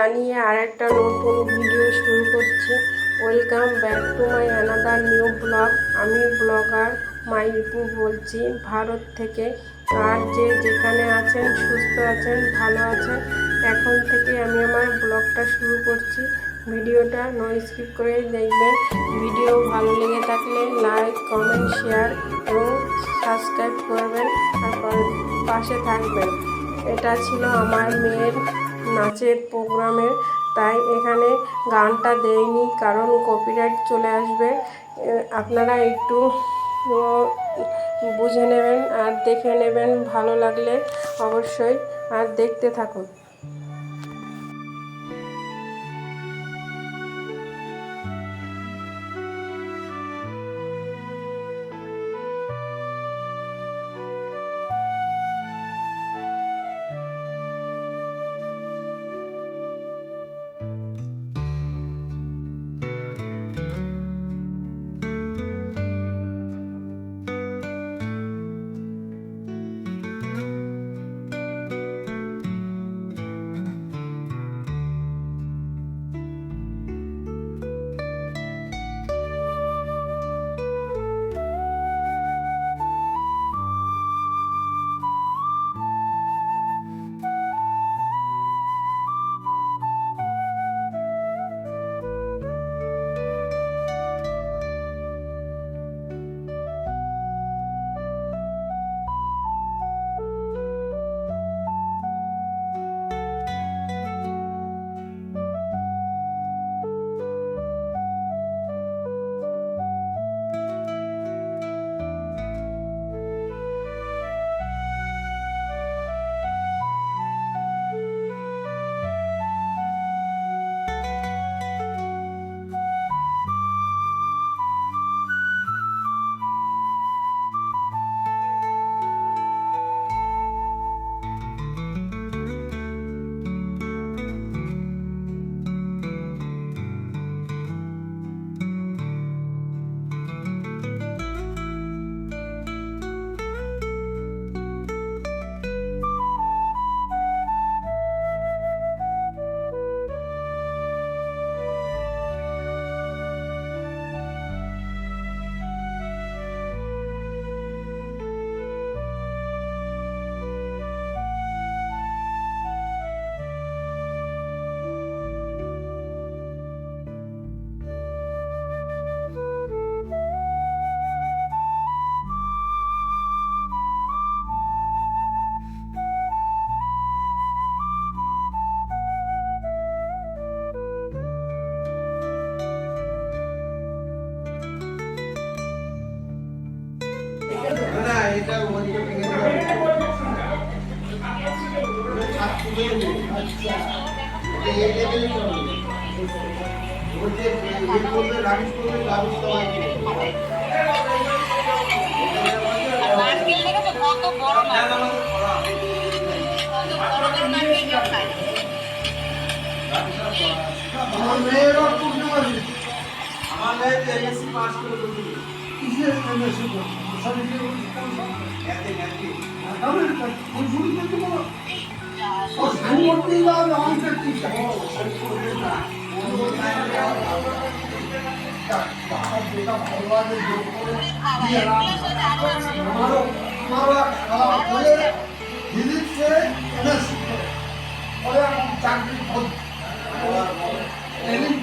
জানিয়ে আরেকটা নতুন ভিডিও শুরু করছি। Welcome back to my another new blog. আমি ব্লগার মাইপু বলছি ভারত থেকে। আর যে যেখানে আছেন, সুস্থ আছেন, ভালো আছেন, এখন থেকে আমি আমার ব্লগটা শুরু করছি। ভিডিওটা নো স্কিপ করে দেখবেন। ভিডিও ভালো লেগে থাকলে লাইক, কমেন্ট, শেয়ার এবং সাবস্ক্রাইব করবেন আর পাশে থাকবেন। এটা ছিল আমার মেয়ের নাচের প্রোগ্রামের, তাই এখানে গানটা দেইনি কারণ কপিরাইট চলে আসবে। আপনারা একটু বুঝে নেবেন আর দেখে নেবেন, ভালো লাগলে অবশ্যই আর দেখতে থাকুন।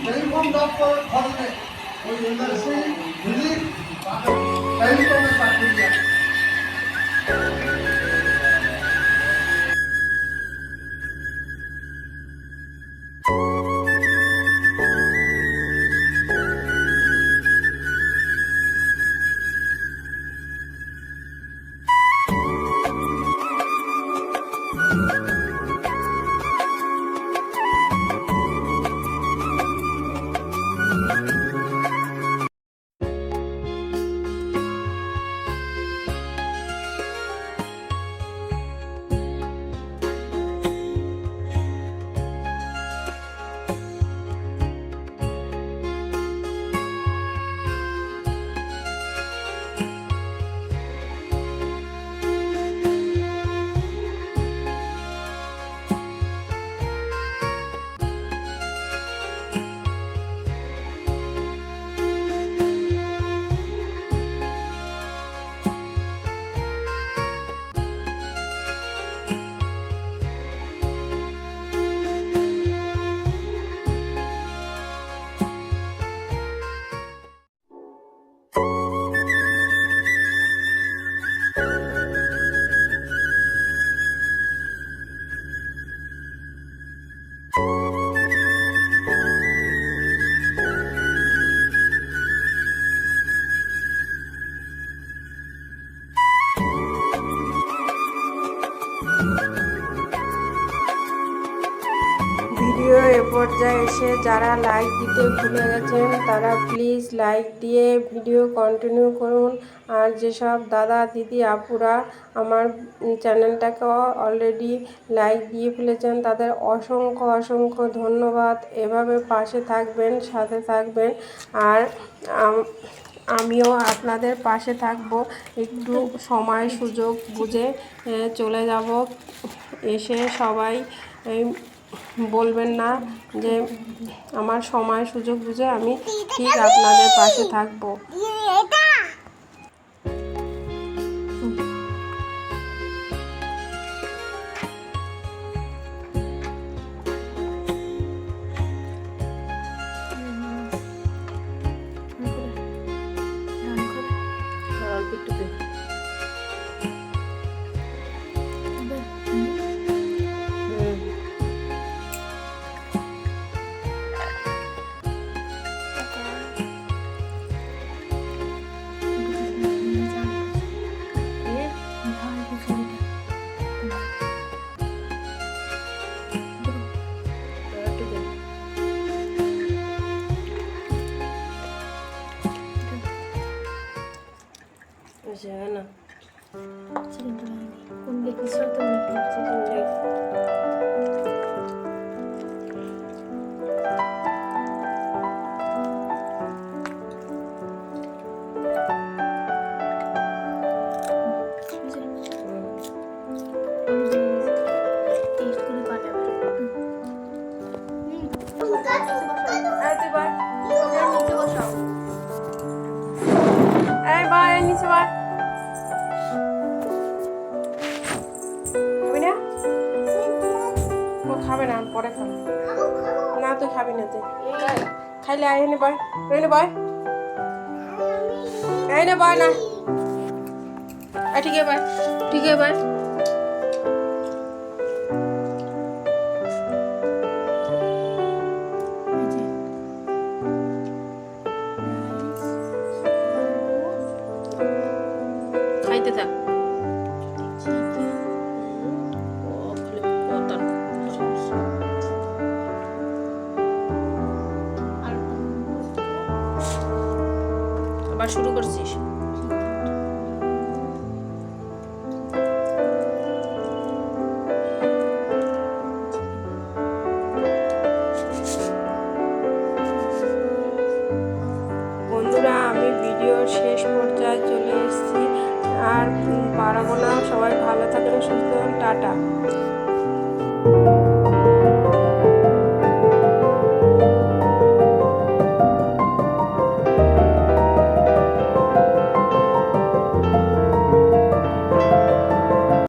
টেলিফোন দপ্তর খরচে ওই ইন্ডাস্ট্রি ভিজিট টেলিফোনে চাকরি দেয়। পর্যায়ে এসে যারা লাইক দিতে ভুলে গেছেন তারা প্লিজ লাইক দিয়ে ভিডিও কন্টিনিউ করুন। আর যেসব দাদা দিদি আপুরা আমার চ্যানেলটাকে অলরেডি লাইক দিয়ে ফেলেছেন তাদের অসংখ্য অসংখ্য ধন্যবাদ। এভাবে পাশে থাকবেন, সাথে থাকবেন। আর আমিও আপনাদের পাশে থাকব। একটু সময় সুযোগ বুঝে চলে যাব। এসে সবাই বলবেন না যে আমার সময় সুযোগ বুঝে আমি ঠিক আপনাদের পাশে থাকব। খাবে না, পরে খাবে না। তুই খাবি না, তুই খাইলে আয় এনে বয়, এনে বয়, এনে বয় না। ঠিক আছে বয়, ঠিক আছে বয়। খাইতে থাক। আবার শুরু করছিস? বন্ধুরা, আমি ভিডিওর শেষ পর্যায়ে চলে এসেছি, আর পারবো না। সবাই ভালো থাকবেন, সুস্থ থাকবেন, টাটা।